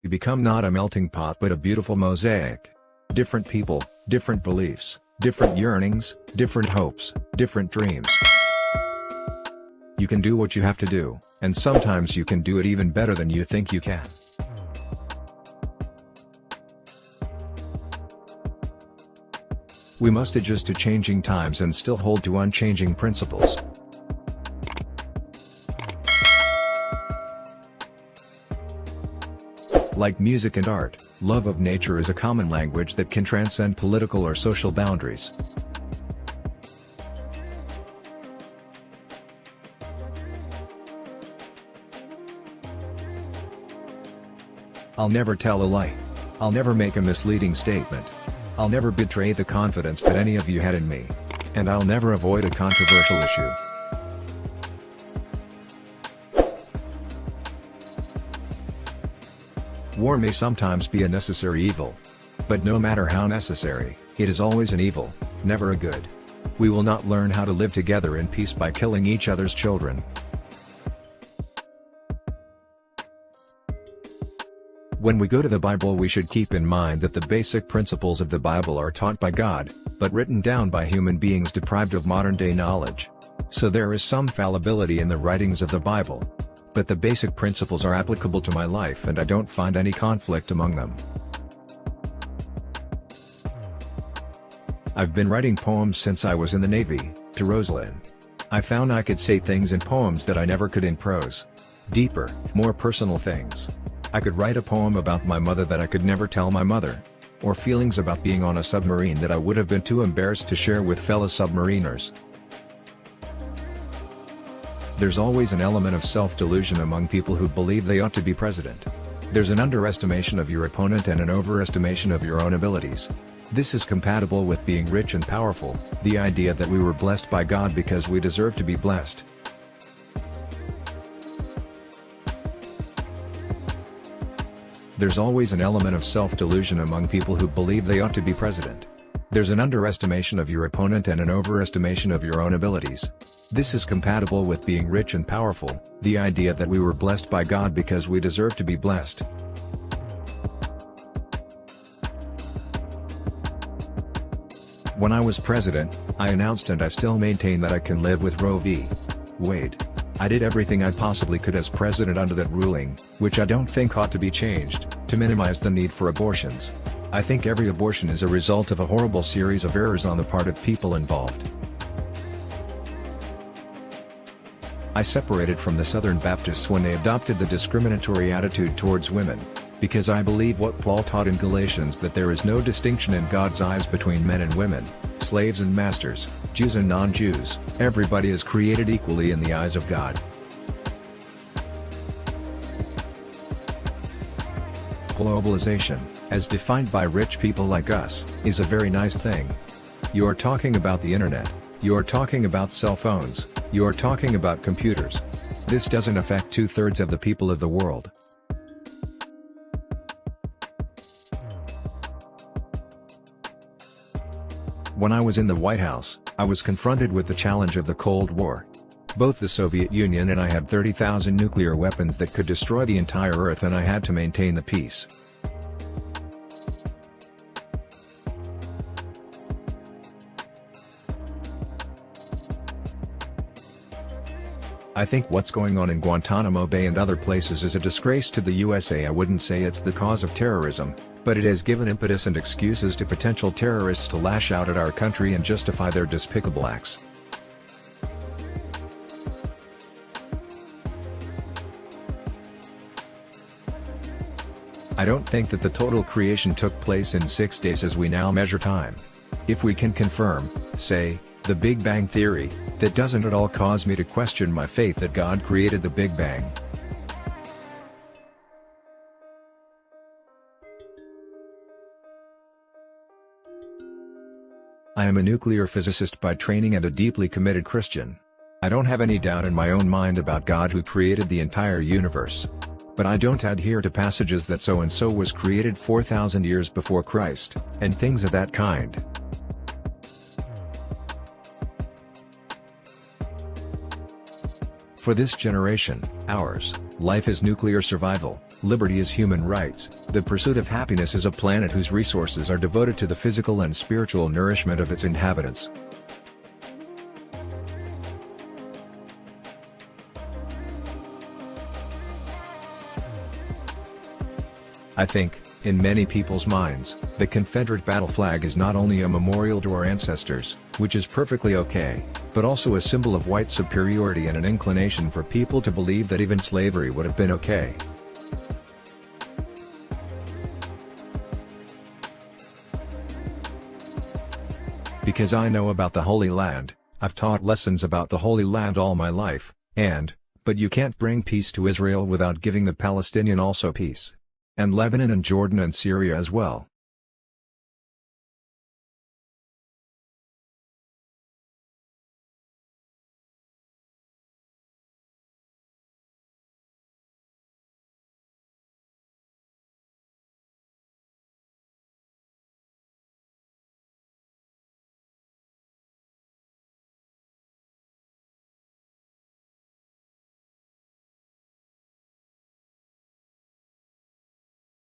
You become not a melting pot but a beautiful mosaic. Different people, different beliefs, different yearnings, different hopes, different dreams. You can do what you have to do, and sometimes you can do it even better than you think you can. We must adjust to changing times and still hold to unchanging principles. Like music and art, love of nature is a common language that can transcend political or social boundaries. I'll never tell a lie. I'll never make a misleading statement. I'll never betray the confidence that any of you had in me. And I'll never avoid a controversial issue. War may sometimes be a necessary evil. But no matter how necessary, it is always an evil, never a good. We will not learn how to live together in peace by killing each other's children. When we go to the Bible, we should keep in mind that the basic principles of the Bible are taught by God, but written down by human beings deprived of modern-day knowledge. So there is some fallibility in the writings of the Bible. But the basic principles are applicable to my life and I don't find any conflict among them. I've been writing poems since I was in the Navy, to Rosalind. I found I could say things in poems that I never could in prose. Deeper, more personal things. I could write a poem about my mother that I could never tell my mother. Or feelings about being on a submarine that I would have been too embarrassed to share with fellow submariners. There's always an element of self-delusion among people who believe they ought to be president. There's an underestimation of your opponent and an overestimation of your own abilities. This is compatible with being rich and powerful, the idea that we were blessed by God because we deserve to be blessed. There's always an element of self-delusion among people who believe they ought to be president. There's an underestimation of your opponent and an overestimation of your own abilities. This is compatible with being rich and powerful, the idea that we were blessed by God because we deserve to be blessed. When I was president, I announced and I still maintain that I can live with Roe v. Wade. I did everything I possibly could as president under that ruling, which I don't think ought to be changed, to minimize the need for abortions. I think every abortion is a result of a horrible series of errors on the part of people involved. I separated from the Southern Baptists when they adopted the discriminatory attitude towards women, because I believe what Paul taught in Galatians, that there is no distinction in God's eyes between men and women, slaves and masters, Jews and non-Jews, everybody is created equally in the eyes of God. Globalization, as defined by rich people like us, is a very nice thing. You're talking about the internet, you're talking about cell phones, you're talking about computers. This doesn't affect 2/3 of the people of the world. When I was in the White House, I was confronted with the challenge of the Cold War. Both the Soviet Union and I had 30,000 nuclear weapons that could destroy the entire Earth, and I had to maintain the peace. I think what's going on in Guantanamo Bay and other places is a disgrace to the USA. I wouldn't say it's the cause of terrorism, but it has given impetus and excuses to potential terrorists to lash out at our country and justify their despicable acts. I don't think that the total creation took place in 6 days as we now measure time. If we can confirm, say, the Big Bang Theory, that doesn't at all cause me to question my faith that God created the Big Bang. I am a nuclear physicist by training and a deeply committed Christian. I don't have any doubt in my own mind about God who created the entire universe. But I don't adhere to passages that so-and-so was created 4,000 years before Christ, and things of that kind. For this generation, ours, life is nuclear survival. Liberty is human rights. The pursuit of happiness is a planet whose resources are devoted to the physical and spiritual nourishment of its inhabitants. I think, in many people's minds, the Confederate battle flag is not only a memorial to our ancestors, which is perfectly okay, but also a symbol of white superiority and an inclination for people to believe that even slavery would have been okay. Because I know about the Holy Land, I've taught lessons about the Holy Land all my life, but you can't bring peace to Israel without giving the Palestinian also peace. And Lebanon and Jordan and Syria as well.